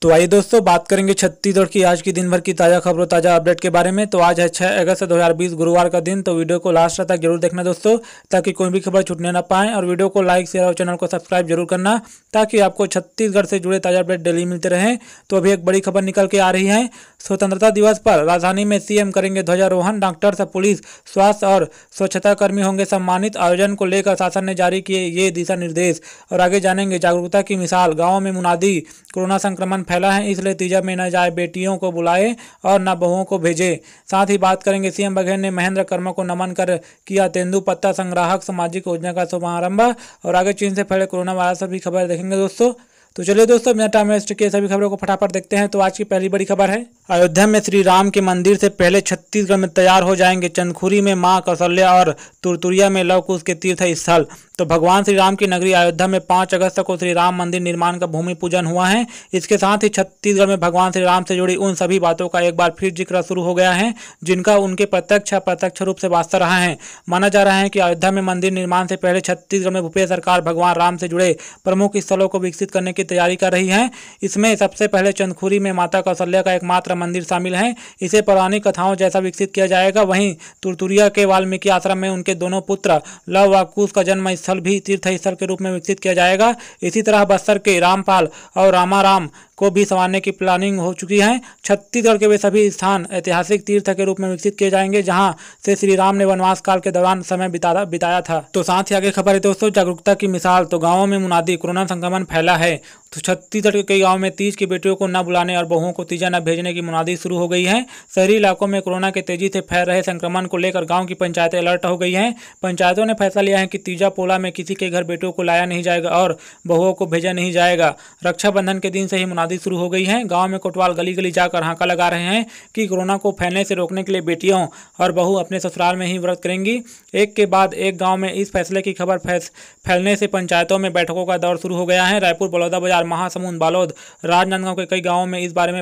तो आइए दोस्तों बात करेंगे छत्तीसगढ़ की आज की दिन भर की ताज़ा खबरों ताज़ा अपडेट के बारे में। तो आज है 6 अगस्त 2020 गुरुवार का दिन। तो वीडियो को लास्ट तक जरूर देखना दोस्तों, ताकि कोई भी खबर छूटने ना पाए। और वीडियो को लाइक शेयर और चैनल को सब्सक्राइब जरूर करना, ताकि आपको छत्तीसगढ़ से जुड़े ताज़ा अपडेट डेली मिलते रहें। तो अभी एक बड़ी खबर निकल के आ रही है। स्वतंत्रता दिवस पर राजधानी में सीएम करेंगे ध्वजारोहण। डॉक्टर्स, पुलिस, स्वास्थ्य और स्वच्छता कर्मी होंगे सम्मानित। आयोजन को लेकर शासन ने जारी किए ये दिशा निर्देश। और आगे जानेंगे जागरूकता की मिसाल। गाँव में मुनादी, कोरोना संक्रमण फैला है इसलिए तीजा में न जाए, बेटियों को बुलाए और न बहुओं को भेजे। साथ ही बात करेंगे सीएम बघेल ने महेंद्र कर्मा को नमन कर किया तेंदुपत्ता संग्राहक सामाजिक योजना का शुभारंभ। और आगे चीन से फैले कोरोना वायरस पर भी खबर देखेंगे दोस्तों। तो चलिए दोस्तों, बिना टाइम वेस्ट किए सभी खबरों को फटाफट देखते हैं। तो आज की पहली बड़ी खबर है, अयोध्या में श्री राम के मंदिर से पहले छत्तीसगढ़ में तैयार हो जाएंगे चंदखुरी में मां कौशल्या और तुरतुरिया में लव कुश के तीर्थ स्थल। तो भगवान श्री राम की नगरी अयोध्या में 5 अगस्त को श्री राम मंदिर निर्माण का भूमि पूजन हुआ है। इसके साथ ही छत्तीसगढ़ में भगवान श्री राम से जुड़ी उन सभी बातों का एक बार फिर जिक्र शुरू हो गया है जिनका उनके प्रत्यक्ष अप्रत्यक्ष रूप से वास्ता रहा है। माना जा रहा है कि अयोध्या में मंदिर निर्माण से पहले छत्तीसगढ़ में भूपेश सरकार भगवान राम से जुड़े प्रमुख स्थलों को विकसित करने की तैयारी कर रही है। इसमें सबसे पहले चंदखुरी में माता कौशल्या का एकमात्र मंदिर शामिल है। इसे पौराणिक कथाओं जैसा विकसित किया जाएगा। वहीं तुरतुरिया के वाल्मीकि आश्रम में उनके दोनों पुत्र लव व कुश का जन्म स्थल भी तीर्थ स्थल के रूप में विकसित किया जाएगा। इसी तरह बस्तर के रामपाल और रामाराम को भी संवारने की प्लानिंग हो चुकी है। छत्तीसगढ़ के वे सभी स्थान ऐतिहासिक तीर्थ के रूप में विकसित किए जाएंगे जहां से श्री राम ने वनवास काल के दौरान समय बिताया था। तो साथ ही आगे खबर है दोस्तों, जागरूकता की मिसाल। तो गांवों में मुनादी, कोरोना संक्रमण फैला है। तो छत्तीसगढ़ के कई गांवों में तीज की बेटियों को न बुलाने और बहुओं को तीजा न भेजने की मुनादी शुरू हो गई है। शहरी इलाकों में कोरोना के तेजी से फैल रहे संक्रमण को लेकर गांव की पंचायतें अलर्ट हो गई हैं। पंचायतों ने फैसला लिया है कि तीजा पोला में किसी के घर बेटियों को लाया नहीं जाएगा और बहुओं को भेजा नहीं जाएगा। रक्षाबंधन के दिन से ही मुनादी शुरू हो गई है। गांव में कोतवाल गली गली जाकर हांका लगा रहे हैं कि कोरोना को फैलने से रोकने के लिए बेटियों और बहू अपने ससुराल में ही व्रत करेंगी। एक के बाद एक गांव में इस फैसले की खबर फैलने से पंचायतों में बैठकों का दौर शुरू हो गया है। रायपुर, बलौदाबाजार, महासमुंद, बालोद, राजनांदगांव के कई गांवों में इस बारे में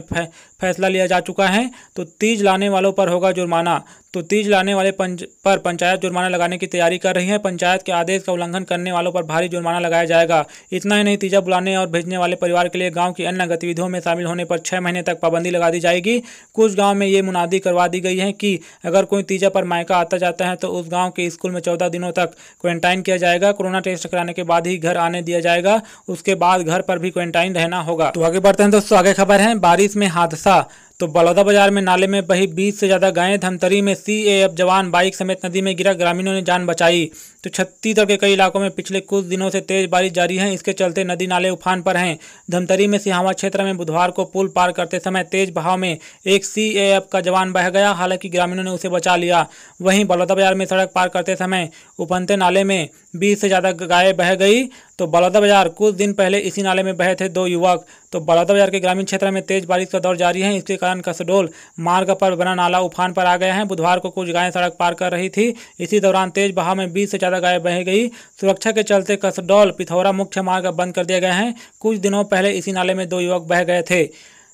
फैसला लिया जा चुका है। तो तीज लाने वालों पर होगा जुर्माना। तो तीज लाने वाले पर पंचायत जुर्माना लगाने की तैयारी कर रही है। पंचायत के आदेश का उल्लंघन करने वालों पर भारी जुर्माना लगाया जाएगा। इतना ही नहीं, तीजा बुलाने और भेजने वाले परिवार के लिए गांव की अन्य गतिविधियों में शामिल होने पर 6 महीने तक पाबंदी लगा दी जाएगी। कुछ गांव में ये मुनादी करवा दी गई है कि अगर कोई तीजा पर मायका आता जाता है तो उस गाँव के स्कूल में 14 दिनों तक क्वारंटाइन किया जाएगा। कोरोना टेस्ट कराने के बाद ही घर आने दिया जाएगा। उसके बाद घर पर भी क्वारंटाइन रहना होगा। तो आगे बढ़ते हैं दोस्तों, आगे खबर है, बारिश में हादसा। तो बलौदाबाजार में नाले में बही 20 से ज़्यादा गायें। धमतरी में सीएएफ जवान बाइक समेत नदी में गिरा, ग्रामीणों ने जान बचाई। तो छत्तीसगढ़ के कई इलाकों में पिछले कुछ दिनों से तेज बारिश जारी है। इसके चलते नदी नाले उफान पर हैं। धमतरी में सिहावा क्षेत्र में बुधवार को पुल पार करते समय तेज बहाव में एक सीएएफ का जवान बह गया। हालांकि ग्रामीणों ने उसे बचा लिया। वहीं बलौदाबाजार में सड़क पार करते समय उपनते नाले में 20 से ज़्यादा गायें बह गई। तो बलौदाबाजार कुछ दिन पहले इसी नाले में बहे थे 2 युवक। तो बलौदाबाजार के ग्रामीण क्षेत्र में तेज बारिश का दौर जारी है। इसके कारण कसडोल मार्ग पर बना नाला उफान पर आ गया है। बुधवार को कुछ गायें सड़क पार कर रही थी। इसी दौरान तेज बहाव में 20 से ज़्यादा गायें बह गई। सुरक्षा के चलते कसडोल पिथौरा मुख्य मार्ग बंद कर दिया गया है। कुछ दिनों पहले इसी नाले में 2 युवक बह गए थे।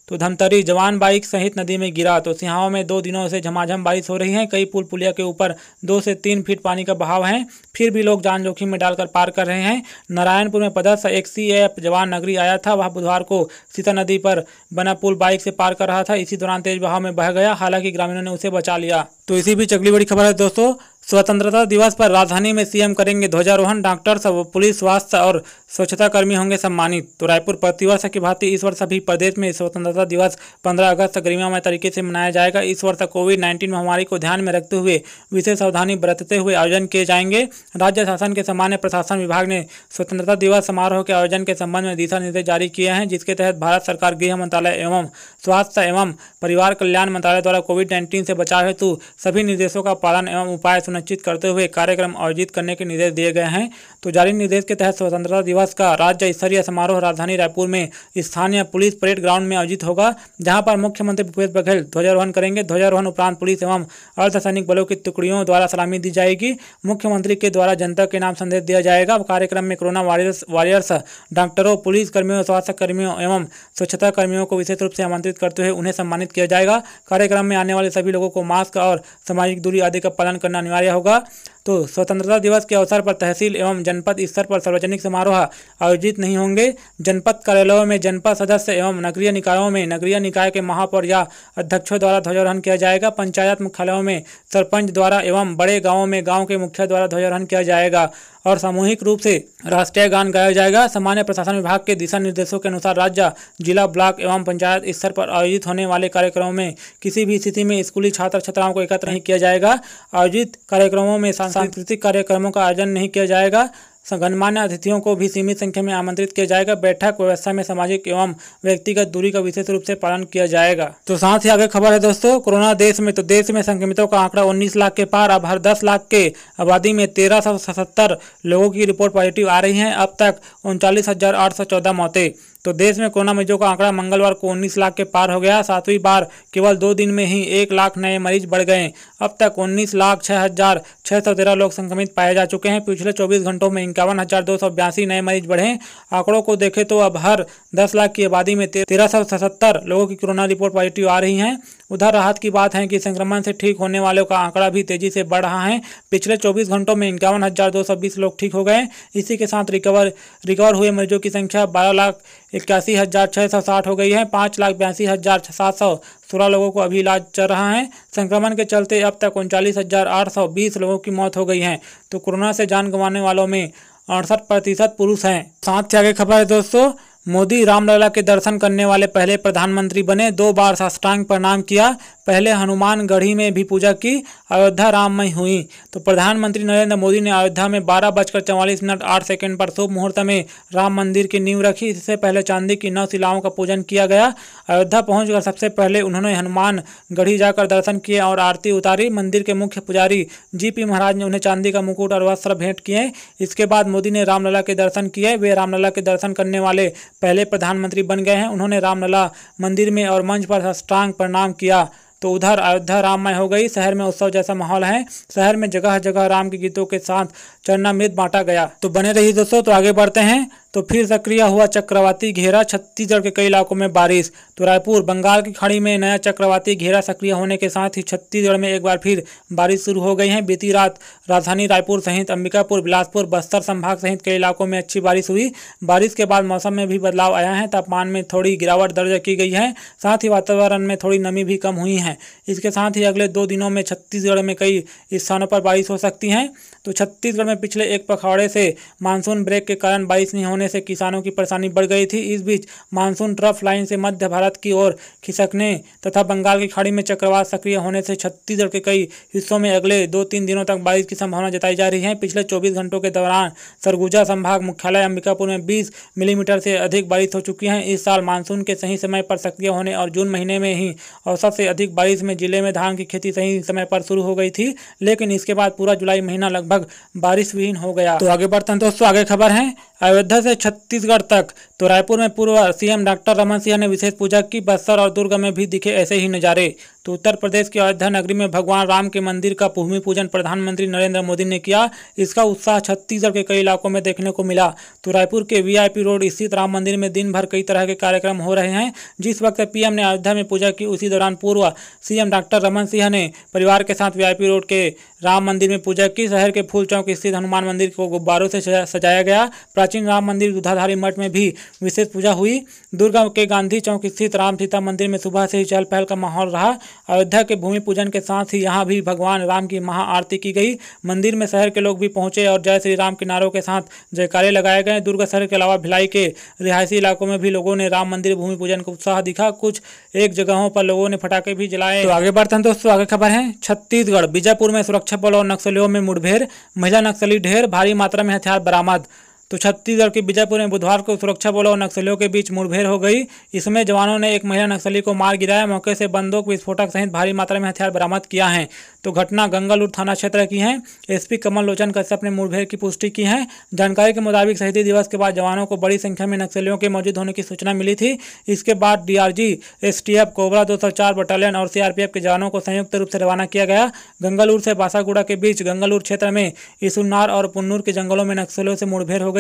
तो धमतरी जवान बाइक सहित नदी में गिरा। तो सिहावा में 2 दिनों से झमाझम बारिश हो रही है। कई पुल पुलिया के ऊपर 2 से 3 फीट पानी का बहाव है, फिर भी लोग जान जोखिम में डालकर पार कर रहे हैं। नारायणपुर में पदस्थ एक सीएएफ जवान नगरी आया था। वह बुधवार को सीता नदी पर बना पुल बाइक से पार कर रहा था। इसी दौरान तेज बहाव में बह गया। हालांकि ग्रामीणों ने उसे बचा लिया। तो इसी बीच अगली बड़ी खबर है दोस्तों, स्वतंत्रता दिवस पर राजधानी में सीएम करेंगे ध्वजारोहण। डॉक्टर्स, पुलिस, स्वास्थ्य और स्वच्छता कर्मी होंगे सम्मानित। तो रायपुर प्रतिवर्ष की भांति इस वर्ष सभी प्रदेश में स्वतंत्रता दिवस 15 अगस्त गरिमामय तरीके से मनाया जाएगा। इस वर्ष कोविड-19 महामारी को ध्यान में रखते हुए विशेष सावधानी बरतते हुए आयोजन किए जाएंगे। राज्य शासन के सामान्य प्रशासन विभाग ने स्वतंत्रता दिवस समारोह के आयोजन के संबंध में दिशा निर्देश जारी किए हैं, जिसके तहत भारत सरकार गृह मंत्रालय एवं स्वास्थ्य एवं परिवार कल्याण मंत्रालय द्वारा कोविड-19 से बचाव हेतु सभी निर्देशों का पालन एवं उपाय सुनिश्चित करते हुए कार्यक्रम आयोजित करने के निर्देश दिए गए हैं। तो जारी निर्देश के तहत स्वतंत्रता दिवस का राज्य स्तरीय समारोह राजधानी रायपुर में स्थानीय पुलिस परेड ग्राउंड में आयोजित होगा, जहां पर मुख्यमंत्री भूपेश बघेल ध्वजारोहण करेंगे। ध्वजारोहण उपरांत पुलिस एवं अर्धसैनिक बलों की टुकड़ियों द्वारा सलामी दी जाएगी। मुख्यमंत्री के द्वारा जनता के नाम संदेश दिया जाएगा। कार्यक्रम में कोरोना वॉरियर्स, डॉक्टरों, पुलिस कर्मियों, स्वास्थ्य कर्मियों एवं स्वच्छता कर्मियों को विशेष रूप से आमंत्रित करते हुए उन्हें सम्मानित किया जाएगा। कार्यक्रम में आने वाले सभी लोगों को मास्क और सामाजिक दूरी आदि का पालन करना अनिवार्य होगा। तो स्वतंत्रता दिवस के अवसर पर तहसील एवं जनपद स्तर पर सार्वजनिक समारोह आयोजित नहीं होंगे। जनपद कार्यालयों में जनपद सदस्य एवं नगरीय निकायों में नगरीय निकाय के महापौर या अध्यक्षों द्वारा ध्वजारोहण किया जाएगा। पंचायत मुख्यालयों में सरपंच द्वारा एवं बड़े गाँवों में गाँव के मुखिया द्वारा ध्वजारोहण किया जाएगा और सामूहिक रूप से राष्ट्रीय गान गाया जाएगा। सामान्य प्रशासन विभाग के दिशा निर्देशों के अनुसार राज्य, जिला, ब्लॉक एवं पंचायत स्तर पर आयोजित होने वाले कार्यक्रमों में किसी भी स्थिति में स्कूली छात्र छात्राओं को एकत्र नहीं किया जाएगा। आयोजित कार्यक्रमों में सांस्कृतिक कार्यक्रमों का आयोजन नहीं किया जाएगा। गणमान्य अतिथियों को भी सीमित संख्या में आमंत्रित किया जाएगा। बैठक व्यवस्था में सामाजिक एवं व्यक्तिगत दूरी का विशेष रूप से पालन किया जाएगा। तो साथ ही आगे खबर है दोस्तों, कोरोना देश में संक्रमितों का आंकड़ा 19 लाख के पार। अब हर 10 लाख के आबादी में 1377 लोगों की रिपोर्ट पॉजिटिव आ रही है। अब तक 39,814 मौतें। तो देश में कोरोना मरीजों का आंकड़ा मंगलवार को 19 लाख के पार हो गया। 7वीं बार केवल 2 दिन में ही 1 लाख नए मरीज बढ़ गए। अब तक 19,06,613 लोग संक्रमित पाए जा चुके हैं। पिछले 24 घंटों में 51,282 नए मरीज बढ़े। आंकड़ों को देखें तो अब हर 10 लाख की आबादी में 1377 लोगों की कोरोना रिपोर्ट पॉजिटिव आ रही हैं। उधर राहत की बात है कि संक्रमण से ठीक होने वालों का आंकड़ा भी तेजी से बढ़ रहा है। पिछले 24 घंटों में 51,220 लोग ठीक हो गए। इसी के साथ रिकवर हुए मरीजों की संख्या 12,81,660 हो गई है। 5,82,716 लोगों को अभी इलाज चल रहा है। संक्रमण के चलते अब तक 39,820 लोगों की मौत हो गई है। तो कोरोना से जान गंवाने वालों में 68% पुरुष हैं। साथ ही आगे खबर है दोस्तों, मोदी रामलला के दर्शन करने वाले पहले प्रधानमंत्री बने। 2 बार साष्टांग प्रणाम किया। पहले हनुमानगढ़ी में भी पूजा की। अयोध्या राममय हुई। तो प्रधानमंत्री नरेंद्र मोदी ने अयोध्या में 12:44:08 पर शुभ मुहूर्त में राम मंदिर की नींव रखी। इससे पहले चांदी की 9 शिलाओं का पूजन किया गया। अयोध्या पहुंचकर सबसे पहले उन्होंने हनुमानगढ़ी जाकर दर्शन किए और आरती उतारी। मंदिर के मुख्य पुजारी GP महाराज ने उन्हें चांदी का मुकुट और वस्त्र भेंट किए। इसके बाद मोदी ने रामलला के दर्शन किए। वे रामलला के दर्शन करने वाले पहले प्रधानमंत्री बन गए हैं। उन्होंने रामलला मंदिर में और मंच पर साष्टांग प्रणाम किया। तो उधर अयोध्या राममय हो गई। शहर में उत्सव जैसा माहौल है। शहर में जगह जगह राम के गीतों के साथ चरणामृत बांटा गया। तो बने रहिए दोस्तों। तो आगे बढ़ते हैं। तो फिर सक्रिय हुआ चक्रवाती घेरा। छत्तीसगढ़ के कई इलाकों में बारिश। तो रायपुर, बंगाल की खाड़ी में नया चक्रवाती घेरा सक्रिय होने के साथ ही छत्तीसगढ़ में एक बार फिर बारिश शुरू हो गई है। बीती रात राजधानी रायपुर सहित अंबिकापुर, बिलासपुर, बस्तर संभाग सहित कई इलाकों में अच्छी बारिश हुई। बारिश के बाद मौसम में भी बदलाव आया है। तापमान में थोड़ी गिरावट दर्ज की गई है। साथ ही वातावरण में थोड़ी नमी भी कम हुई है। इसके साथ ही अगले 2 दिनों में छत्तीसगढ़ में कई स्थानों पर बारिश हो सकती है। तो छत्तीसगढ़ में पिछले एक पखवाड़े से मानसून ब्रेक के कारण बारिश नहीं होने से किसानों की परेशानी बढ़ गई थी। इस बीच मानसून ट्रफ लाइन से मध्य भारत की ओर खिसकने तथा बंगाल की खाड़ी में चक्रवात सक्रिय होने से छत्तीसगढ़ के कई हिस्सों में अगले 2-3 दिनों तक बारिश की संभावना जताई जा रही है। पिछले 24 घंटों के दौरान सरगुजा संभाग मुख्यालय अंबिकापुर में 20 मिलीमीटर से अधिक बारिश हो चुकी है। इस साल मानसून के सही समय पर सक्रिय होने और जून महीने में ही औसत से अधिक बारिश में जिले में धान की खेती सही समय पर शुरू हो गई थी, लेकिन इसके बाद पूरा जुलाई महीना लगभग बारिश विहीन हो गया। तो आगे बढ़ते हैं दोस्तों। आगे खबर है अयोध्या से छत्तीसगढ़ तक। तो रायपुर में पूर्व CM डॉक्टर रमन सिंह ने विशेष पूजा की। बस्तर और दुर्ग में भी दिखे ऐसे ही नज़ारे। तो उत्तर प्रदेश की अयोध्या नगरी में भगवान राम के मंदिर का भूमि पूजन प्रधानमंत्री नरेंद्र मोदी ने किया। इसका उत्साह छत्तीसगढ़ के कई इलाकों में देखने को मिला। तो रायपुर के VIP रोड स्थित राम मंदिर में दिन भर कई तरह के कार्यक्रम हो रहे हैं। जिस वक्त PM ने अयोध्या में पूजा की, उसी दौरान पूर्व CM डॉक्टर रमन सिंह ने परिवार के साथ VIP रोड के राम मंदिर में पूजा की। शहर के फूल चौक स्थित हनुमान मंदिर को गुब्बारों से सजाया गया। प्राचीन राम मंदिर दूधाधारी मठ में भी विशेष पूजा हुई। दुर्ग के गांधी चौक स्थित राम सीता मंदिर में सुबह से ही चहल पहल का माहौल रहा। अयोध्या के भूमि पूजन के साथ ही यहाँ भी भगवान राम की महाआरती की गई। मंदिर में शहर के लोग भी पहुंचे और जय श्री राम के नारों के साथ जयकारे लगाए गए। दुर्ग शहर के अलावा भिलाई के रिहायशी इलाकों में भी लोगों ने राम मंदिर भूमि पूजन का उत्साह दिखा। कुछ एक जगहों पर लोगों ने पटाखे भी जलाए। तो आगे बढ़ते हैं दोस्तों। आगे खबर है छत्तीसगढ़, बीजापुर में सुरक्षा बल और नक्सलियों में मुठभेड़। महिला नक्सली ढेर, भारी मात्रा में हथियार बरामद। तो छत्तीसगढ़ के बीजापुर में बुधवार को सुरक्षा बलों और नक्सलियों के बीच मुठभेड़ हो गई। इसमें जवानों ने एक महिला नक्सली को मार गिराया। मौके से बंदूक, विस्फोटक सहित भारी मात्रा में हथियार बरामद किया है। तो घटना गंगालूर थाना क्षेत्र की है। SP कमल लोचन कश्यप ने मुठभेड़ की पुष्टि की है। जानकारी के मुताबिक शहीदी दिवस के बाद जवानों को बड़ी संख्या में नक्सलियों के मौजूद होने की सूचना मिली थी। इसके बाद DRG, STF, कोबरा 204 बटालियन और CRPF के जवानों को संयुक्त रूप से रवाना किया गया। गंगालूर से बासागुड़ा के बीच गंगालूर क्षेत्र में इसुलनार और पुन्नूर के जंगलों में नक्सलियों से मुठभेड़ हो गई।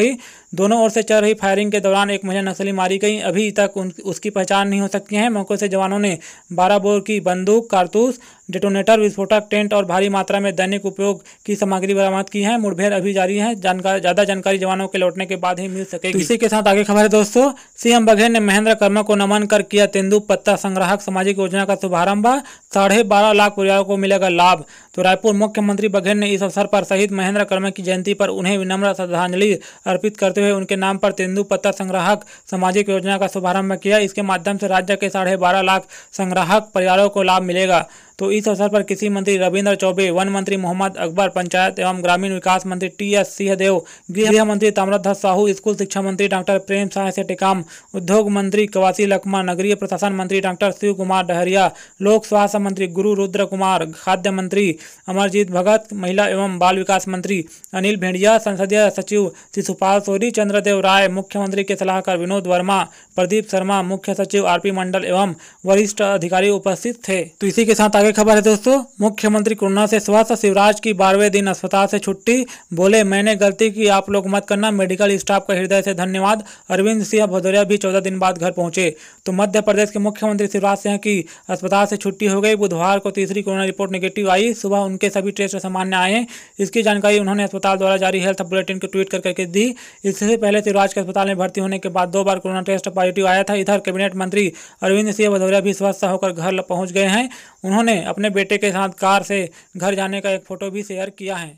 दोनों ओर से चल रही फायरिंग के दौरान एक महिला नक्सली मारी गई। अभी तक उसकी पहचान नहीं हो सकी है। मौके से जवानों ने 12 बोर की बंदूक, कारतूस, डेटोनेटर, विस्फोटक टेंट और भारी मात्रा में दैनिक उपयोग की सामग्री बरामद की है। मुठभेड़ अभी जारी है। ज्यादा जानकारी जवानों के लौटने के बाद ही मिल सकेगी। तो इसी के साथ आगे खबर है दोस्तों, सीएम बघेल ने महेंद्र कर्मा को नमन कर किया तेंदुपत्ता संग्राहक सामाजिक योजना का शुभारंभ। 12.5 लाख परिवारों को मिलेगा लाभ। तो रायपुर मुख्यमंत्री बघेल ने इस अवसर पर शहीद महेंद्र कर्मा की जयंती पर उन्हें विनम्र श्रद्धांजलि अर्पित करते हुए उनके नाम पर तेंदुपत्ता संग्राहक सामाजिक योजना का शुभारंभ किया। इसके माध्यम से राज्य के 12.5 लाख संग्राहक परिवारों को लाभ मिलेगा। तो इस अवसर पर कृषि मंत्री रविंद्र चौबे, वन मंत्री मोहम्मद अकबर, पंचायत एवं ग्रामीण विकास मंत्री टी.एस. सिंहदेव, गृह मंत्री ताम्रध्वज साहू, स्कूल शिक्षा मंत्री डॉक्टर प्रेम साय से टेकाम, उद्योग मंत्री कवासी लखमा, नगरीय प्रशासन मंत्री डॉक्टर शिव कुमार डहरिया, लोक स्वास्थ्य मंत्री गुरु रुद्र कुमार, खाद्य मंत्री अमरजीत भगत, महिला एवं बाल विकास मंत्री अनिल भेड़िया, संसदीय सचिव शिशुपाल सोरी, चंद्रदेव राय, मुख्यमंत्री के सलाहकार विनोद वर्मा, प्रदीप शर्मा, मुख्य सचिव आरपी मंडल एवं वरिष्ठ अधिकारी उपस्थित थे। तो इसी के साथ आगे खबर है दोस्तों, मुख्यमंत्री कोरोना से स्वस्थ, शिवराज की 12वें दिन अस्पताल से छुट्टी, बोले मैंने गलती की, आप लोग मत करना, मेडिकल स्टाफ का हृदय से धन्यवाद। अरविंद सिंह भदौरिया भी 14 दिन बाद घर पहुंचे। तो मध्य प्रदेश के मुख्यमंत्री शिवराज सिंह की अस्पताल से छुट्टी हो गई। बुधवार को तीसरी कोरोना रिपोर्ट नेगेटिव आई। सुबह उनके सभी टेस्ट सामान्य आए। इसकी जानकारी उन्होंने अस्पताल द्वारा जारी हेल्थ बुलेटिन को ट्वीट करके दी। इससे पहले शिवराज के अस्पताल में भर्ती होने के बाद 2 बार कोरोना टेस्ट पॉजिटिव आया था। इधर कैबिनेट मंत्री अरविंद सिंह भदौरिया भी स्वस्थ होकर घर पहुंच गए हैं। उन्होंने अपने बेटे के साथ कार से घर जाने का एक फोटो भी शेयर किया है।